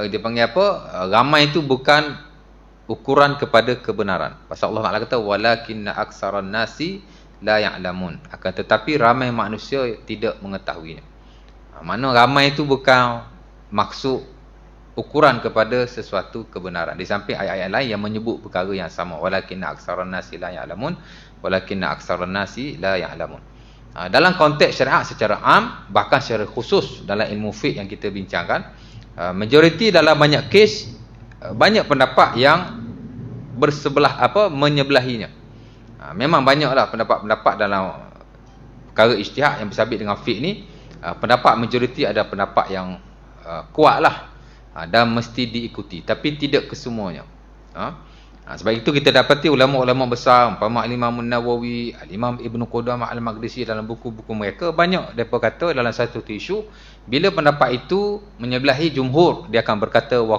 dia panggil apa, ramai itu bukan ukuran kepada kebenaran. Pasal Allah Taala kata walakinna aksaran nasi la ya'lamun, akan tetapi ramai manusia tidak mengetahuinya. Mana ramai itu bukan maksud ukuran kepada sesuatu kebenaran. Di samping ayat-ayat lain yang menyebut perkara yang sama, walakinna aksaran nasi la ya'lamun, walakinna aksaran nasi la ya'lamun. Dalam konteks syariat secara am, bahkan secara khusus dalam ilmu fiqh yang kita bincangkan, majoriti dalam banyak kes, banyak pendapat yang bersebelah menyebelahinya. Memang banyaklah pendapat-pendapat dalam perkara ijtihad yang bersabit dengan fiqh ni. Pendapat majoriti ada pendapat yang kuatlah dan mesti diikuti, tapi tidak kesemuanya. Sebab itu kita dapati ulama-ulama besar, umpama Imam Nawawi, Imam Ibn Qudamah Al-Maqdisi, dalam buku-buku mereka banyak mereka kata dalam satu isu, bila pendapat itu menyebelahi jumhur, dia akan berkata wa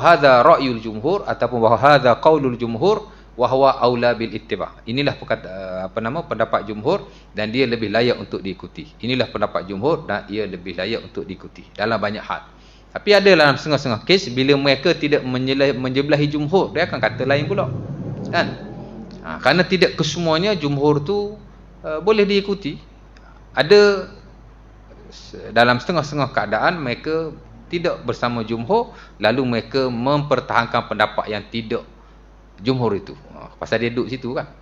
hadza ra'yul jumhur, ataupun wa hadza qaulul jumhur wa huwa aula bil ittiba'. Inilah pendapat jumhur dan dia lebih layak untuk diikuti. Inilah pendapat jumhur dan ia lebih layak untuk diikuti dalam banyak hal. Tapi ada dalam setengah-setengah kes, bila mereka tidak menjebelahi jumhur, dia akan kata lain pula, kan? Kerana tidak kesemuanya jumhur tu boleh diikuti. Ada dalam setengah-setengah keadaan mereka tidak bersama jumhur, lalu mereka mempertahankan pendapat yang tidak jumhur itu. Pasal dia duduk situ, kan?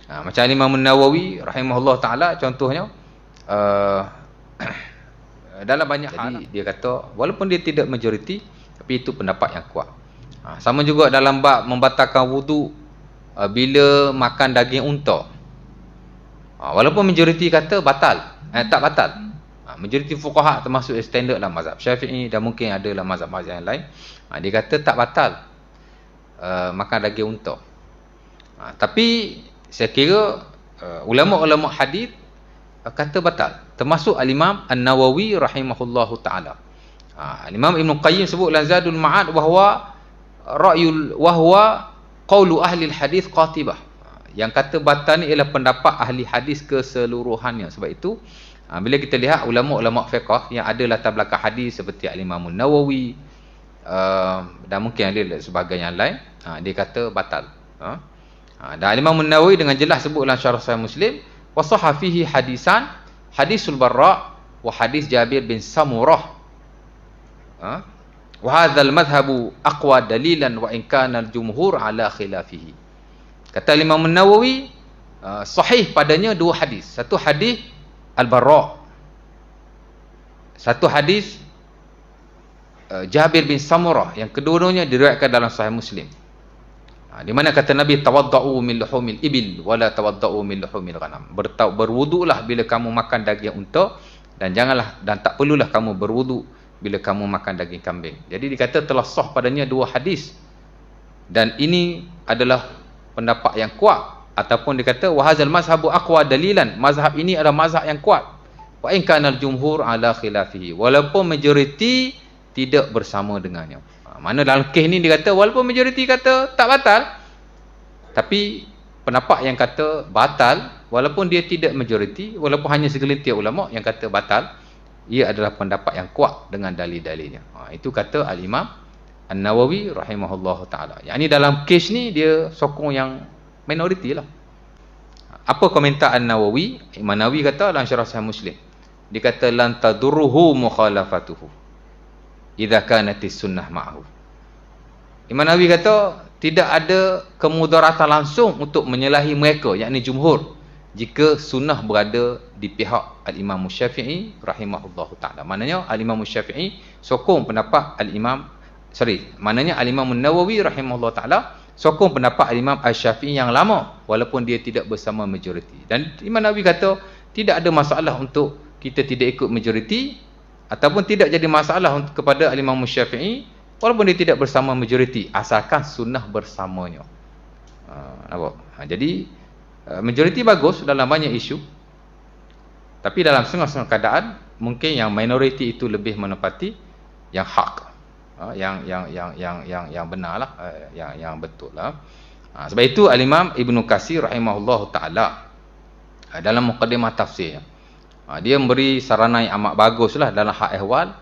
Macam Imam Nawawi rahimahullah ta'ala contohnya, dalam banyak hal dia kata walaupun dia tidak majoriti, tapi itu pendapat yang kuat. Sama juga dalam bab membatalkan wuduk bila makan daging unta. Walaupun majoriti kata batal, tak batal. Majoriti fuqaha termasuk standard dalam mazhab Syafi'i dan mungkin ada dalam mazhab-mazhab yang lain, dia kata tak batal makan daging unta. Tapi saya kira ulama-ulama hadis kata batal, termasuk al-Imam An-Nawawi rahimahullahu taala. Al-Imam Ibn Qayyim sebut dalam Zadul Ma'ad wahwa qaulu ahli hadis qatibah. Yang kata batal ni ialah pendapat ahli hadis keseluruhannya. Sebab itu bila kita lihat ulama-ulama fiqh yang ada latar belakang hadis seperti al-Imam An-Nawawi dan mungkin ada sebahagian yang lain, dia kata batal. Dan al-Imam An-Nawawi dengan jelas sebut dalam Syarah Sahih Muslim, wa sahha fihi hadisan, hadisul Barra wa hadis Jabir bin Samurah. Wa hadzal madhhabu aqwa dalilan wa in kana al-jumhur ala khilafihi. Kata Imam An-Nawawi, sahih padanya dua hadis. Satu hadis Al-Barra, satu hadis Jabir bin Samurah, yang kedua-duanya diriwayatkan dalam Sahih Muslim. Di mana kata Nabi, tawadda'u min luhumil ibil wala tawadda'u min luhumil ghanam. Berwuduklah bila kamu makan daging unta, dan tak perlulah kamu berwuduk bila kamu makan daging kambing. Jadi dikata telah sah padanya dua hadis, dan ini adalah pendapat yang kuat, ataupun dikata wahazal mazhabu aqwa dalilan, mazhab ini adalah mazhab yang kuat, wa in kana al-jumhur ala khilafihi, walaupun majoriti tidak bersama dengannya. Mana dalam kes ni dia kata walaupun majoriti kata tak batal, tapi pendapat yang kata batal walaupun dia tidak majoriti, walaupun hanya segelintir ulama yang kata batal, ia adalah pendapat yang kuat dengan dalil-dalilnya. Itu kata al-Imam An-Nawawi rahimahullah ta'ala. Yang ni dalam kes ni dia sokong yang minoriti lah. Apa komentar An-Nawawi? Imam Nawawi kata dalam Syarah Sahih Muslim, dia kata lan tadurruhu mukhalafatuhu idza kanatis sunnah ma'ahu. Imam Nawawi kata tidak ada kemudaratan langsung untuk menyalahi mereka, yakni jumhur, jika sunnah berada di pihak al-Imam Syafi'i rahimahullah ta'ala. Maknanya al-Imam Syafi'i sokong pendapat maknanya al-Imam Nawawi rahimahullah ta'ala sokong pendapat al-Imam Asy-Syafi'i yang lama, walaupun dia tidak bersama majoriti. Dan Imam Nawawi kata tidak ada masalah untuk kita tidak ikut majoriti, ataupun tidak jadi masalah kepada al-Imam Syafi'i walaupun dia tidak bersama majoriti, asalkan sunnah bersamanya. Jadi majoriti bagus dalam banyak isu, tapi dalam setengah-setengah keadaan mungkin yang minoriti itu lebih menepati yang hak, yang benarlah, yang betul lah. Sebab itu al-Imam Ibn Katsir rahimahullah taala dalam muqaddimah tafsir, dia memberi saranan yang amat baguslah dalam hak ehwal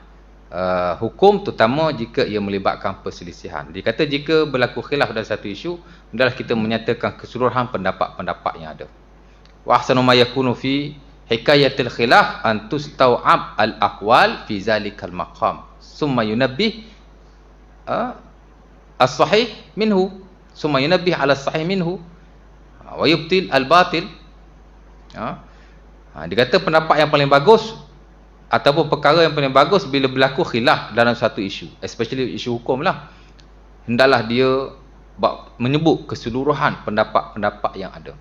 hukum, terutama jika ia melibatkan perselisihan. Dia kata jika berlaku khilaf dalam satu isu, hendaklah kita menyatakan keseluruhan pendapat-pendapat yang ada. Wa ahsanu ma yakunu fi hikayatil khilaf an tustau'ab al-aqwal fi zalikal maqam summa yunabbih as-sahih minhu summa yunabbih ala as-sahih minhu wa yubtil al-batil. Dia kata pendapat yang paling bagus ataupun perkara yang paling bagus bila berlaku khilaf dalam satu isu, especially isu hukum lah, hendaklah dia menyebut keseluruhan pendapat-pendapat yang ada.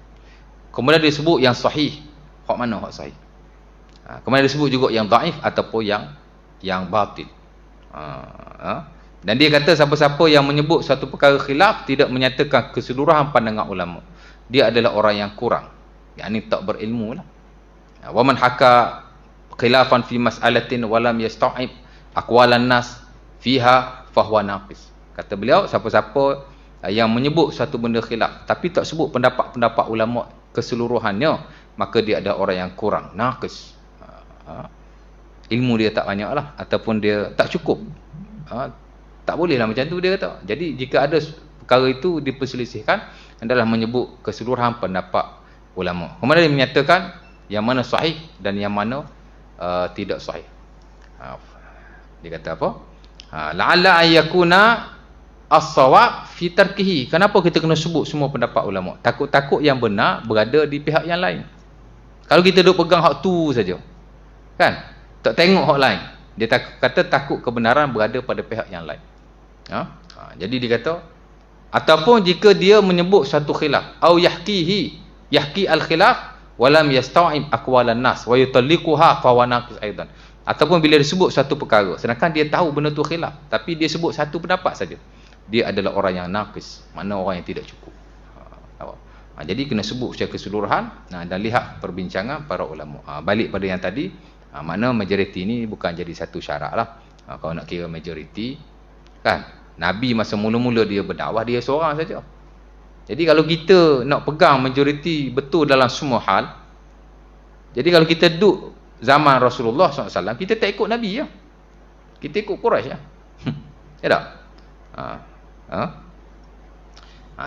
Kemudian dia sebut yang sahih. Hak mana hak sahih? Kemudian dia sebut juga yang dhaif ataupun yang batil. Dan dia kata siapa-siapa yang menyebut satu perkara khilaf tidak menyatakan keseluruhan pandangan ulama, dia adalah orang yang kurang, yakni tak berilmu lah. Wa man haka khilafan fi mas'alatin wa lam yasta'ib aqwalan nas fiha fahuwa naqis. Kata beliau, siapa-siapa yang menyebut satu benda khilaf tapi tak sebut pendapat-pendapat ulama keseluruhannya, maka dia ada orang yang kurang, naqis. Ilmu dia tak banyak lah, ataupun dia tak cukup. Tak boleh lah macam tu dia kata. Jadi jika ada perkara itu diperselisihkan, adalah menyebut keseluruhan pendapat ulama. Kemudian dia menyatakan yang mana sahih dan yang mana tidak sahih. Dia kata apa? La'alla ayyakuna as-sawab fi tarkihi. Kenapa kita kena sebut semua pendapat ulama? Takut-takut yang benar berada di pihak yang lain. Kalau kita duk pegang hak tu saja, kan? Tak tengok hak lain. Dia kata takut kebenaran berada pada pihak yang lain. Jadi dia kata, ataupun jika dia menyebut satu khilaf, au yahki al-khilaf walam yasta'ib aqwalan nas wa yutalliquha fa wa naqis aidan. Ataupun bila disebut satu perkara sedangkan dia tahu benda tu khilaf, tapi dia sebut satu pendapat saja, dia adalah orang yang naqis, mana orang yang tidak cukup. Jadi kena sebut secara keseluruhan dan lihat perbincangan para ulama. Balik pada yang tadi, makna majoriti ni bukan jadi satu syarat lah. Kalau nak kira majoriti, kan, Nabi masa mula-mula dia berdakwah, dia seorang saja. Jadi kalau kita nak pegang majoriti betul dalam semua hal, jadi kalau kita duduk zaman Rasulullah SAW, kita tak ikut Nabi ya. Kita ikut Quraisy ya. Ya tak?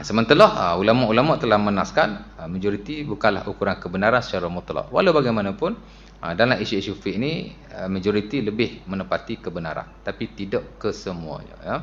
Sementara ulama-ulama telah menaskan majoriti bukanlah ukuran kebenaran secara mutlak. Walau bagaimanapun, dalam isu-isu fiqh ini majoriti lebih menepati kebenaran, tapi tidak kesemuanya ya.